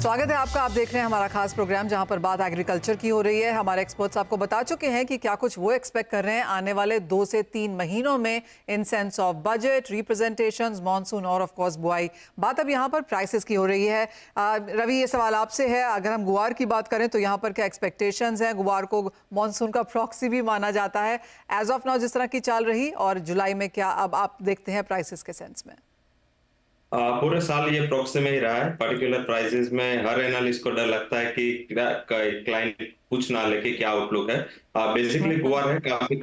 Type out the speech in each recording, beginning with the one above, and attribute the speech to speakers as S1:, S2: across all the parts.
S1: स्वागत है आपका। आप देख रहे हैं हमारा खास प्रोग्राम जहां पर बात एग्रीकल्चर की हो रही है। हमारे एक्सपर्ट्स आपको बता चुके हैं कि क्या कुछ वो एक्सपेक्ट कर रहे हैं आने वाले 2 से 3 महीनों में in sense of budget, representations, monsoon और ऑफ कोर्स बुआई। बात अब यहां पर प्राइसेस की हो रही है। रवि, ये सवाल आपसे है। अगर हम गुआर की बात करें तो यहाँ पर क्या एक्सपेक्टेशंस हैं? गुआर को मॉनसून का प्रॉक्सी भी माना जाता है। एज ऑफ नाउ जिस तरह की चाल रही और जुलाई में क्या अब आप देखते हैं प्राइसेस के सेंस में?
S2: पूरे साल ये प्रोक्सी में ही रहा है। पर्टिकुलर प्राइसेस में हर एनालिस्ट को डर लगता है कि क्लाइंट कुछ ना लेके क्या आउटलुक है। बेसिकली गुआर है काफी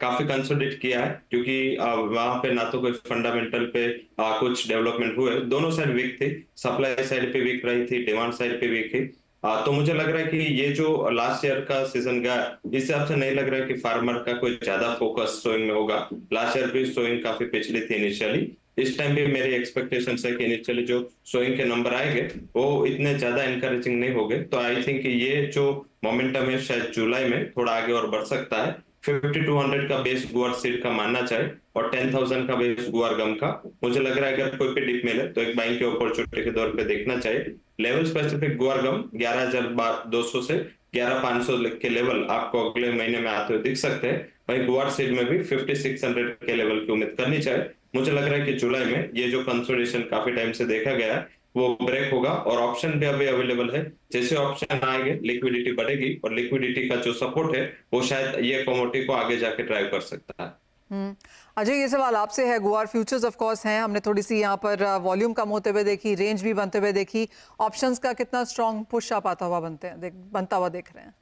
S2: काफी कंसोलिडेट किया है, क्योंकि वहां पे ना तो कोई फंडामेंटल पे कुछ डेवलपमेंट हुए। दोनों साइड वीक थी, सप्लाई साइड पे वीक रही थी, डिमांड साइड पे वीक थी। तो मुझे लग रहा है कि ये जो लास्ट ईयर का सीजन गया, इस हिसाब से नहीं लग रहा है कि फार्मर का कोई ज्यादा फोकस सोइंग में होगा। लास्ट ईयर भी सोइंग काफी पिछली थी इनिशियली। इस टाइम भी मेरी एक्सपेक्टेशन है कि इनिशियली जो सोइंग के नंबर आएंगे वो इतने ज्यादा इनकरेजिंग नहीं होंगे। तो आई थिंक ये जो मोमेंटम है शायद जुलाई में थोड़ा आगे और बढ़ सकता है। 5200 का बेस गुआर सीड का मानना चाहिए और 10,000 का बेस गुआर गम का। मुझे लग रहा है अगर कोई पे डिप मिले तो एक बाइंग की अपॉर्चुनिटी के तौर पे देखना चाहिए। लेवल स्पेसिफिक गुआर गम 11,200 से 11,500 के लेवल आपको अगले महीने में आते हुए दिख सकते हैं। वहीं गुआर सीड में भी 5600 के लेवल की उम्मीद करनी चाहिए। मुझे लग रहा है कि जुलाई में ये जो कंसोलिडेशन काफी टाइम से देखा गया है वो ब्रेक होगा और ऑप्शन भी अभी अवेलेबल है। जैसे ऑप्शन आएंगे लिक्विडिटी बढ़ेगी और लिक्विडिटी का जो सपोर्ट है वो शायद ये कमोडिटी को आगे जाके ड्राइव कर सकता है।
S1: अजय, ये सवाल आपसे है। गुआर फ्यूचर्स ऑफ कोर्स हैं, हमने थोड़ी सी यहाँ पर वॉल्यूम कम होते हुए देखी, रेंज भी बनते हुए देखी। ऑप्शंस का कितना स्ट्रॉन्ग पुश आप आता हुआ बनता हुआ देख रहे हैं?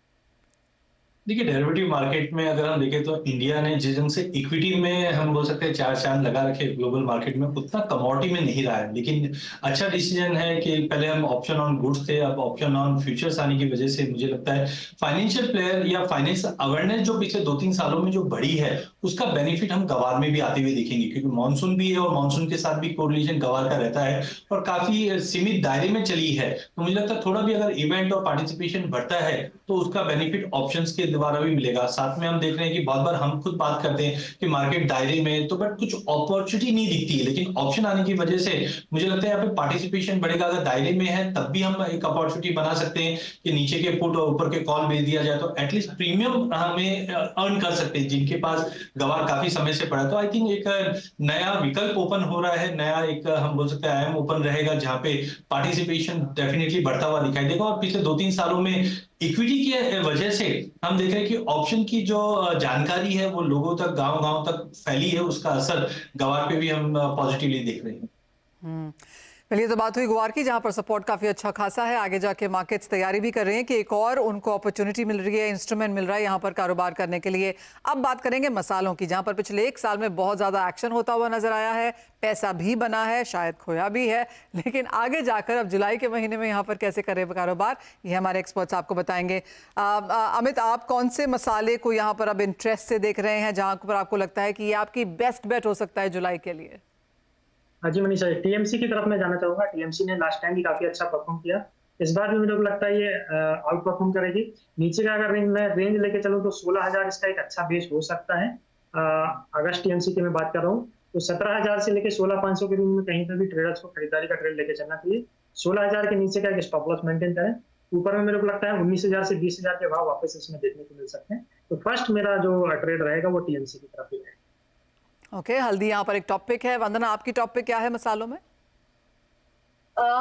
S3: देखिए, डेरिवेटिव मार्केट में अगर हम देखें तो इंडिया ने जिस ढंग से इक्विटी में हम बोल सकते हैं चार चांद लगा रखे ग्लोबल मार्केट में, उतना कमोडिटी में नहीं रहा है। लेकिन अच्छा डिसीजन है कि पहले हम ऑप्शन ऑन गुड्स थे, अब ऑप्शन ऑन फ्यूचर्स आने की वजह से मुझे लगता है फाइनेंशियल प्लेयर या फाइनेंस अवेयरनेस जो पिछले 2-3 सालों में जो बढ़ी है उसका बेनिफिट हम गवार में भी आते हुए देखेंगे, क्योंकि मानसून भी है और मानसून के साथ भी कोरिलेशन गवार का रहता है और काफी सीमित दायरे में चली है। तो मुझे लगता है थोड़ा भी अगर इवेंट और पार्टिसिपेशन बढ़ता है तो उसका बेनिफिट ऑप्शंस के द्वारा भी मिलेगा। साथ में हम देख रहे हैं कि बहुत बार हम खुद बात करते हैं कि मार्केट दायरे में तो बट कुछ अपॉर्चुनिटी नहीं दिखती है, लेकिन ऑप्शन आने की वजह से मुझे लगता है यहाँ पे पार्टिसिपेशन बढ़ेगा। अगर दायरे में है तब भी हम एक अपॉर्चुनिटी बना सकते हैं कि नीचे के पुट और ऊपर के कॉल भेज दिया जाए तो एटलीस्ट प्रीमियम हमें अर्न कर सकते हैं जिनके पास गवार काफी समय से पड़ा। तो आई थिंक एक नया विकल्प ओपन हो रहा है, नया एक हम बोल सकते हैं आयाम ओपन रहेगा जहां पे पार्टिसिपेशन डेफिनेटली बढ़ता हुआ दिखाई देगा। और पिछले 2-3 सालों में इक्विटी की वजह से हम देख रहे हैं कि ऑप्शन की जो जानकारी है वो लोगों तक, गांव-गांव तक फैली है, उसका असर गवार पे भी हम पॉजिटिवली देख रहे हैं।
S1: चलिए, तो बात हुई गुआर की, जहां पर सपोर्ट काफी अच्छा खासा है। आगे जाके मार्केट्स तैयारी भी कर रहे हैं कि एक और उनको अपॉर्चुनिटी मिल रही है, इंस्ट्रूमेंट मिल रहा है यहाँ पर कारोबार करने के लिए। अब बात करेंगे मसालों की, जहां पर पिछले 1 साल में बहुत ज्यादा एक्शन होता हुआ नजर आया है। पैसा भी बना है, शायद खोया भी है, लेकिन आगे जाकर अब जुलाई के महीने में यहाँ पर कैसे करे कारोबार, ये हमारे एक्सपर्ट्स आपको बताएंगे। अमित, आप कौन से मसाले को यहाँ पर अब इंटरेस्ट से देख रहे हैं, जहां पर आपको लगता है कि ये आपकी बेस्ट बेट हो सकता है जुलाई के लिए?
S4: हाँ जी मनीषा, टीएमसी की तरफ मैं जाना चाहूंगा। टीएमसी ने लास्ट टाइम भी काफी अच्छा परफॉर्म किया, इस बार भी मुझे लगता है ये आउट परफॉर्म करेगी। नीचे का अगर रेंज लेके चलूँ तो 16,000 इसका एक अच्छा बेस हो सकता है। अगस्त टीएमसी की मैं बात कर रहा हूँ तो 17,000 से लेके 16,500 के बीच में कहीं पर भी ट्रेडर्स को खरीदारी का ट्रेड लेके चलना चाहिए। 16,000 के नीचे का एक स्टॉप लॉस मेंटेन करें। ऊपर में मेरे को लगता है 19,000 से 20,000 के भाव वापस इसमें देखने को मिल सकते हैं। तो फर्स्ट मेरा जो ट्रेड रहेगा वो टीएमसी की तरफ ही रहेगा।
S1: ओके, हल्दी यहाँ पर एक टॉपिक है। वंदना, आपकी टॉपिक क्या है मसालों में?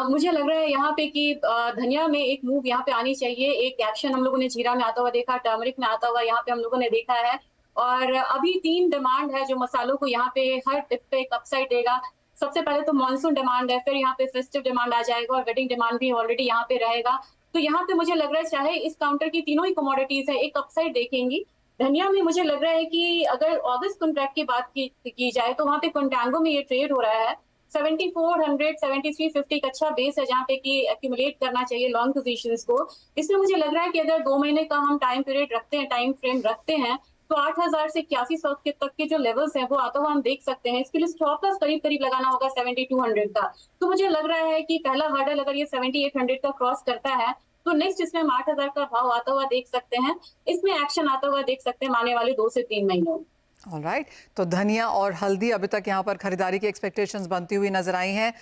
S5: मुझे लग रहा है यहाँ पे कि धनिया में एक मूव यहाँ पे आनी चाहिए। एक एक्शन हम लोगों ने जीरा में आता हुआ देखा, टर्मरिक में आता हुआ यहाँ पे हम लोगों ने देखा है। और अभी 3 डिमांड है जो मसालों को यहाँ पे हर टिप पे एक अपसाइड देगा। सबसे पहले तो मानसून डिमांड है, फिर यहाँ पे फेस्टिव डिमांड आ जाएगा और वेडिंग डिमांड भी ऑलरेडी यहाँ पे रहेगा। तो यहाँ पे मुझे लग रहा है चाहे इस काउंटर की तीनों ही कमोडिटीज है एक अपसाइड देखेंगी। धनिया में मुझे लग रहा है कि अगर अगस्त कॉन्ट्रैक्ट की बात की जाए तो वहां पे कंटांगो में ये ट्रेड हो रहा है। 7400 7350 का अच्छा बेस है जहां पे कि एक्यूमुलेट करना चाहिए लॉन्ग पोजीशंस को। इसमें मुझे लग रहा है कि अगर 2 महीने का हम टाइम पीरियड रखते हैं, टाइम फ्रेम रखते हैं, तो 8,000 से 8100 के तक के जो लेवल्स हैं वो आता हुआ हम देख सकते हैं। इसके लिए स्टॉप लॉस करीब करीब लगाना होगा 7200 का। तो मुझे लग रहा है कि पहला हर्डल अगर ये 7800 का क्रॉस करता है तो नेक्स्ट इसमें हम 8,000 का भाव आता हुआ देख सकते हैं। इसमें एक्शन आता हुआ देख सकते हैं आने वाले 2 से 3 महीनों में।
S1: ऑलराइट, तो धनिया और हल्दी अभी तक यहाँ पर खरीदारी की एक्सपेक्टेशंस बनती हुई नजर आई हैं।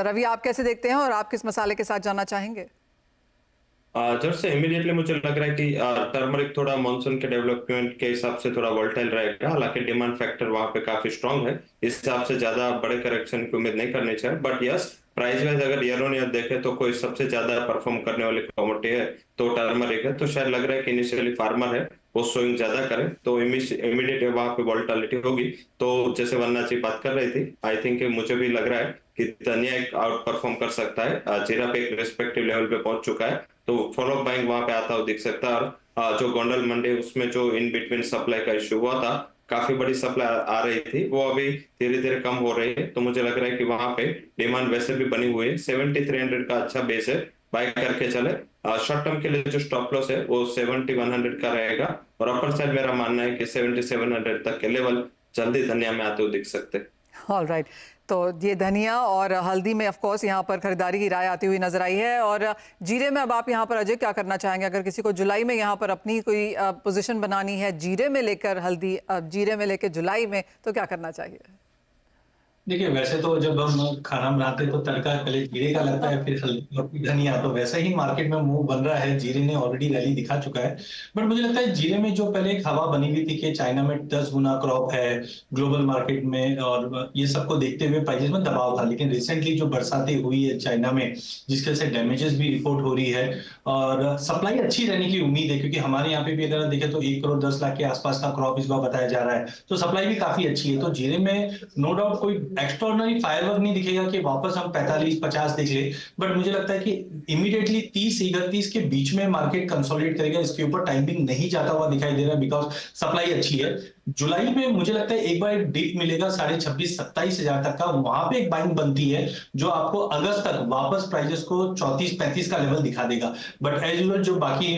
S1: रवि, आप कैसे देखते हैं और आप किस मसाले के साथ जाना चाहेंगे?
S2: जब से इमीडिएटली मुझे लग रहा है कि टर्मरिक थोड़ा मानसून के डेवलपमेंट के हिसाब से थोड़ा वोलेटाइल रहेगा, हालांकि डिमांड फैक्टर वहां पे काफी स्ट्रांग है, इस हिसाब से ज्यादा बड़े करेक्शन की उम्मीद नहीं करनी चाहिए। बट यस, प्राइस वाइज अगर ईयर ऑन ईयर देखें तो कोई सबसे ज्यादा परफॉर्म करने वाली कमोडिटी है तो टर्मरिक है। तो शायद लग रहा है कि इनिशियली फार्मर है वो सोइंग ज्यादा करे तो इमीडिएट वहां पे वोलेटिलिटी होगी। तो जैसे वन्ना जी बात कर रही थी, आई थिंक मुझे भी लग रहा है कि धनिया एक आउट परफॉर्म कर सकता है। जीरा पे एक रेस्पेक्टिव लेवल पे पहुंच चुका है तो फॉलो बाइंग वहां पे आता हुआ दिख सकता है। और जो गोंडल मंडी उसमें जो इन बिटवीन सप्लाई का इश्यू हुआ था, काफी बड़ी सप्लाई आ रही थी, वो अभी धीरे धीरे कम हो रही है। तो मुझे लग रहा है कि वहां पे डिमांड वैसे भी बनी हुई है, 7300 का अच्छा बेस है, बाय करके चले। शॉर्ट टर्म के लिए जो स्टॉप लॉस है वो 7100 का रहेगा, और अपर साइड मेरा मानना है कि 7700 तक के लेवल जल्दी धनिया में आते हुए दिख सकते हैं।
S1: ऑल राइट, तो ये धनिया और हल्दी में ऑफ कोर्स यहाँ पर खरीदारी की राय आती हुई नजर आई है। और जीरे में अब आप यहाँ पर अजय क्या करना चाहेंगे, अगर किसी को जुलाई में यहाँ पर अपनी कोई पोजीशन बनानी है जीरे में लेकर हल्दी, जीरे में लेकर जुलाई में, तो क्या करना चाहिए?
S3: देखिए, वैसे तो जब हम खाना बनाते हैं तो तड़का पहले जीरे का लगता है, फिर हल्दी और फिर धनिया, तो वैसे ही मार्केट में मूव बन रहा है। जीरे ने ऑलरेडी रैली दिखा चुका है, बट मुझे लगता है जीरे में जो पहले एक हवा बनी हुई थी कि चाइना में 10 गुना क्रॉप है ग्लोबल मार्केट में, और ये सबको देखते हुए प्राइसेस में दबाव था। लेकिन रिसेंटली जो बरसातें हुई है चाइना में, जिसके से डैमेजेस भी रिपोर्ट हो रही है, और सप्लाई अच्छी रहने की उम्मीद है, क्योंकि हमारे यहाँ पे भी अगर देखें तो 1 करोड़ 10 लाख के आसपास का क्रॉप इस बार बताया जा रहा है, तो सप्लाई भी काफी अच्छी है। तो जीरे में नो डाउट कोई एक्स्ट्राऑर्डिनरी फायरवर्क नहीं दिखेगा कि वापस हम 45-50 देख ले, बट मुझे लगता है कि इमीडिएटली 30-31 के बीच में मार्केट कंसोलिडेट करेगा। इसके ऊपर टाइमिंग नहीं जाता हुआ दिखाई दे रहा है, बिकॉज सप्लाई अच्छी है। जुलाई में मुझे लगता है एक बार एक डिप मिलेगा 26,000-27,000 तक का, वहां पे एक बाइंग बनती है जो आपको अगस्त तक वापस प्राइजेस को 34-35 का लेवल दिखा देगा। बट एज यूजुअल जो बाकी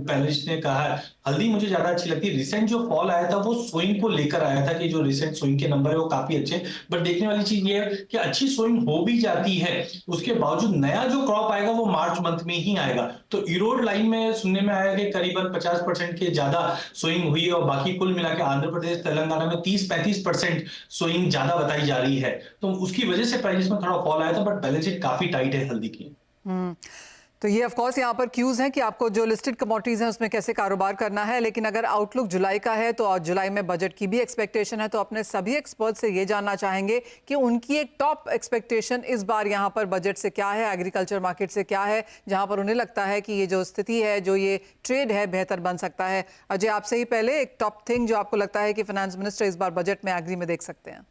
S3: पैनलिस्ट ने कहा है, हल्दी मुझे ज्यादा अच्छी लगती है। रिसेंट जो फॉल आया था वो सोइंग को लेकर आया था कि जो रिसेंट सोइंग के नंबर है वो काफी अच्छे, बट देखने वाली चीज ये है कि अच्छी सोइंग हो भी जाती है, उसके बावजूद नया जो क्रॉप आएगा वो मार्च मंथ में ही आएगा। तो ईरोड लाइन में सुनने में आया कि करीबन 50% के ज्यादा सोइंग हुई है, और बाकी कुल मिला के आंध्र प्रदेश तेलंगाना में 30-35% सोइंग ज्यादा बताई जा रही है। तो उसकी वजह से प्राइस में थोड़ा फॉल आया था, बट बैलेंस शीट काफी टाइट है हल्दी की।
S1: तो ये ऑफ कोर्स यहाँ पर क्यूज हैं कि आपको जो लिस्टेड कमोडिटीज हैं उसमें कैसे कारोबार करना है। लेकिन अगर आउटलुक जुलाई का है तो जुलाई में बजट की भी एक्सपेक्टेशन है, तो अपने सभी एक्सपर्ट से ये जानना चाहेंगे कि उनकी एक टॉप एक्सपेक्टेशन इस बार यहाँ पर बजट से क्या है, एग्रीकल्चर मार्केट से क्या है, जहाँ पर उन्हें लगता है कि ये जो स्थिति है, जो ये ट्रेड है, बेहतर बन सकता है। अजय, आपसे ही पहले एक टॉप थिंग जो आपको लगता है कि फाइनेंस मिनिस्टर इस बार बजट में एग्री में देख सकते हैं।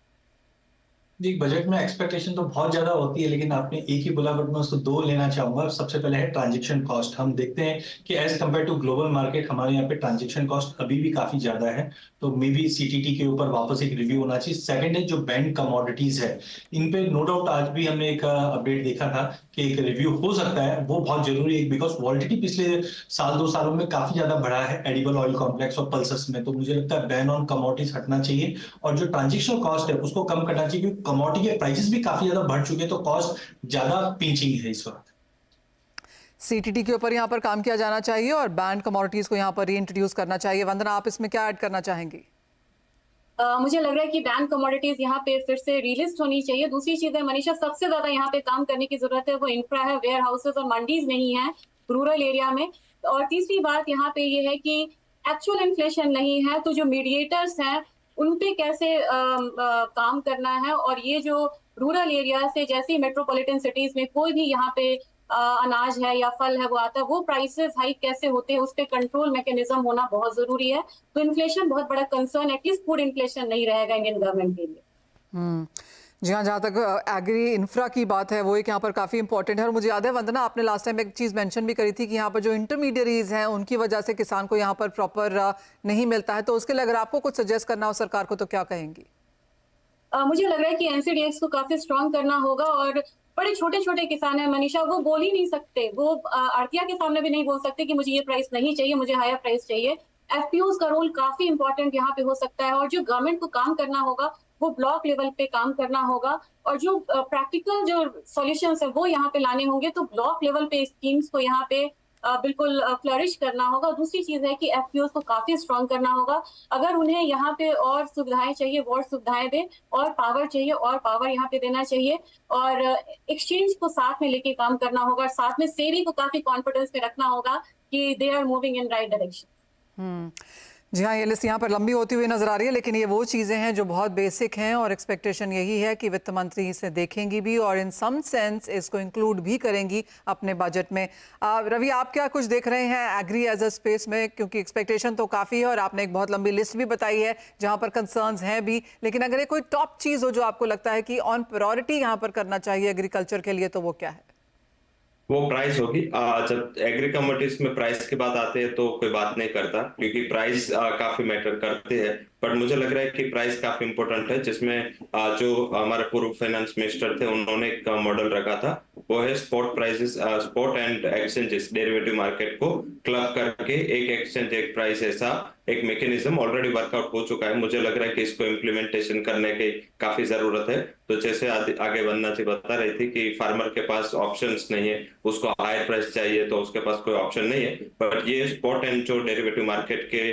S3: जी, बजट में एक्सपेक्टेशन तो बहुत ज्यादा होती है, लेकिन आपने एक ही बोला, बट मैं उसको 2 लेना चाहूंगा। सबसे पहले है ट्रांजैक्शन कॉस्ट। हम देखते हैं कि as compare to global market हमारे यहाँ पे ट्रांजैक्शन कॉस्ट अभी भी काफी ज्यादा है, तो मे बी सीटीटी के ऊपर वापस एक रिव्यू होना चाहिए। सेकंड है जो बैंड कमोडिटीज है, इन पे नो डाउट आज भी हमने एक अपडेट देखा था कि एक रिव्यू हो सकता है, वो बहुत जरूरी है, बिकॉज वॉलिटिलिटी पिछले 1-2 सालों में काफी ज्यादा बढ़ा है एडिबल ऑयल कॉम्प्लेक्स और पल्सेस में। तो मुझे लगता है बैन ऑन कमोडिटीज हटना चाहिए, और जो ट्रांजैक्शन कॉस्ट है उसको कम करना चाहिए, क्योंकि कमोडिटी के प्राइसेस भी काफी ज्यादा बढ़ चुके हैं, तो कॉस्ट ज्यादा पिंचिंग है इस वक्त।
S1: सीटीटी के ऊपर यहाँ पर काम किया जाना चाहिए और बैंड कमोडिटीज को यहाँ पर रीइंट्रोड्यूस करना चाहिए। वंदना, आप इसमें क्या ऐड करना चाहेंगी?
S5: मुझे लग रहा है कि बैंक कमोडिटीज यहाँ पे फिर से रिलिस्ट होनी चाहिए। दूसरी चीज है मनीषा, सबसे ज्यादा यहाँ पे काम करने की जरूरत है वो इंफ्रा है, वेयर हाउसेज और मंडीज नहीं है रूरल एरिया में। और तीसरी बात यहाँ पे ये है कि एक्चुअल इन्फ्लेशन नहीं है, तो जो मीडिएटर्स हैं उन पे कैसे काम करना है। और ये जो रूरल एरिया से जैसे मेट्रोपॉलिटन सिटीज में कोई भी यहाँ पे अनाज है या फल है वो आता है, वो प्राइसेस हाइक कैसे होते हैं उस पे कंट्रोल मैकेनिज्म होना बहुत जरूरी है। तो इन्फ्लेशन बहुत बड़ा कंसर्न, एटलीस्ट फूड इन्फ्लेशन नहीं रहेगा इंडियन गवर्नमेंट के लिए।
S1: जी हाँ, जहाँ तक एग्री इंफ्रा की बात है वो एक यहाँ पर काफ़ी इंपॉर्टेंट है। और मुझे याद है वंदना, आपने लास्ट टाइम एक चीज़ मेंशन भी करी थी कि यहाँ पर जो इंटरमीडियरीज हैं उनकी वजह से किसान को यहाँ पर प्रॉपर नहीं मिलता है। तो उसके लिए अगर आपको कुछ सजेस्ट करना हो सरकार को तो क्या कहेंगी?
S5: मुझे लग रहा है कि एनसीडीएक्स को काफी स्ट्रॉन्ग करना होगा। और बड़े छोटे छोटे किसान हैं मनीषा, वो बोल ही नहीं सकते, वो आड़तिया के सामने भी नहीं बोल सकते कि मुझे ये प्राइस नहीं चाहिए, मुझे हायर प्राइस चाहिए। एफपीओज का रोल काफी इंपॉर्टेंट यहाँ पे हो सकता है। और जो गवर्नमेंट को काम करना होगा वो ब्लॉक लेवल पे काम करना होगा, और जो प्रैक्टिकल जो सॉल्यूशंस है वो यहाँ पे लाने होंगे। तो ब्लॉक लेवल पे स्कीम्स को यहाँ पे बिल्कुल फ्लरिश करना होगा। दूसरी चीज है कि एफपीओ को काफी स्ट्रांग करना होगा। अगर उन्हें यहाँ पे और सुविधाएं चाहिए वो और सुविधाएं दें, और पावर चाहिए और पावर यहाँ पे देना चाहिए, और एक्सचेंज को साथ में लेके काम करना होगा, और साथ में सेबी को काफी कॉन्फिडेंस में रखना होगा कि they are moving in right direction.
S1: जी हाँ, ये लिस्ट यहाँ पर लंबी होती हुई नजर आ रही है, लेकिन ये वो चीज़ें हैं जो बहुत बेसिक हैं और एक्सपेक्टेशन यही है कि वित्त मंत्री इसे देखेंगी भी और इन सम सेंस इसको इंक्लूड भी करेंगी अपने बजट में। रवि, आप क्या कुछ देख रहे हैं एग्री एज अ स्पेस में, क्योंकि एक्सपेक्टेशन तो काफ़ी है और आपने एक बहुत लंबी लिस्ट भी बताई है जहाँ पर कंसर्न्स हैं भी, लेकिन अगर ये कोई टॉप चीज़ हो जो आपको लगता है कि ऑन प्रायोरिटी यहाँ पर करना चाहिए एग्रीकल्चर के लिए, तो वो क्या है?
S2: वो प्राइस होगी। जब एग्री कमोडिटीज में प्राइस की बात आती है तो कोई बात नहीं करता, क्योंकि प्राइस काफी मैटर करते हैं। बट मुझे लग रहा है कि प्राइस काफी इंपॉर्टेंट है, जिसमें जो हमारे पूर्व फाइनेंस मिनिस्टर थे उन्होंने एक मॉडल रखा था, वो है spot prices, spot and exchanges, derivative market को क्लब करके एक एक्सचेंज एक प्राइस, ऐसा एक मैकेनिज्म ऑलरेडी वर्कआउट हो चुका है। मुझे लग रहा है कि इसको इम्प्लीमेंटेशन करने की काफी जरूरत है। तो जैसे आगे वंदना जी बता रही थी कि फार्मर के पास ऑप्शंस नहीं है, उसको हायर प्राइस चाहिए तो उसके पास कोई ऑप्शन नहीं है। बट ये स्पॉट एंड जो डेरिवेटिव मार्केट के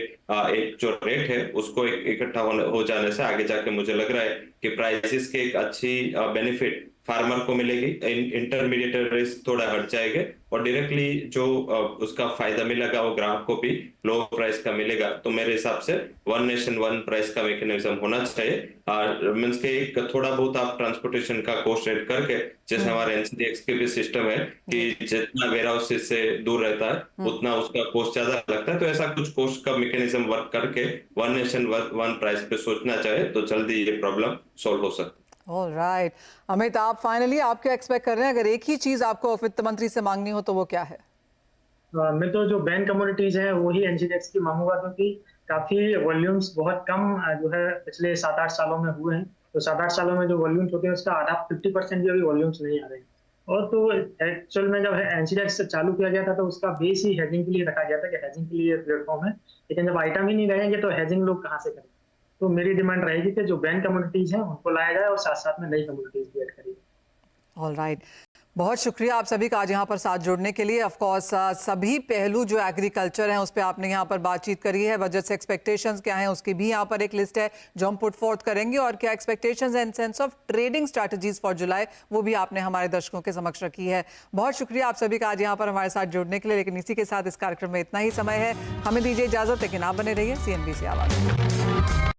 S2: एक जो रेट है उसको इकट्ठा हो जाने से आगे जाके मुझे लग रहा है कि प्राइसेस के एक अच्छी बेनिफिट फार्मर को मिलेगी, इंटरमीडिएट रिस्क थोड़ा हट जाएगा और डायरेक्टली जो उसका फायदा मिलेगा वो ग्राहक को भी लो प्राइस का मिलेगा। तो मेरे हिसाब से वन नेशन वन प्राइस का मैकेनिज्म होना चाहिए। मींस के एक थोड़ा बहुत आप ट्रांसपोर्टेशन का कॉस्ट रेट करके, जैसे हमारे एनसीडीएक्स के भी सिस्टम है कि जितना वेयर हाउस से दूर रहता है उतना उसका कॉस्ट ज्यादा लगता है, तो ऐसा कुछ कॉस्ट का मैकेनिज्म वर्क करके वन नेशन वन प्राइस पे सोचना चाहे तो जल्दी ये प्रॉब्लम सॉल्व हो सकती है।
S1: ऑल राइट, अमित, आप फाइनली आप क्या एक्सपेक्ट कर रहे हैं? अगर एक ही चीज आपको वित्त मंत्री से मांगनी हो तो वो क्या है?
S4: मैं तो जो बैंक कमोडिटीज हैं वो ही एनसीडीएक्स की मांगूंगा, क्योंकि काफी वॉल्यूम्स बहुत कम जो है पिछले 7-8 सालों में हुए हैं। तो 7-8 सालों में जो वॉल्यूम्स होते हैं उसका आधा 50% भी अभी वॉल्यूम्स नहीं आ रहे हैं। और तो एक्चुअल में जब एनसीडीएक्स चालू किया गया था तो उसका बेस ही हेजिंग के लिए रखा गया था कि हेजिंग के लिए प्लेटफॉर्म है, लेकिन जब आइटम ही नहीं रहेंगे तो हेजिंग लोग कहाँ से करें। तो मेरी डिमांड रहेगी कि जो बैंक कमोडिटीज हैं उनको लाया जाए और साथ साथ में नई कमोडिटीज भी ऐड करिए।
S1: ऑल राइट, बहुत शुक्रिया आप सभी का आज यहाँ पर साथ जुड़ने के लिए। ऑफ कोर्स सभी पहलू जो एग्रीकल्चर हैं उस पर आपने यहाँ पर बातचीत करी है। बजट से एक्सपेक्टेशंस क्या हैं उसकी भी यहाँ पर एक लिस्ट है जो हम पुट फोर्थ करेंगे, और क्या expectations and sense of trading strategies for जुलाई वो भी आपने हमारे दर्शकों के समक्ष रखी है। बहुत शुक्रिया आप सभी का आज यहाँ पर हमारे साथ जुड़ने के लिए। लेकिन इसी के साथ इस कार्यक्रम में इतना ही समय है, हमें दीजिए इजाजत, लेकिन आप बने रहिए CNBC आवाज़।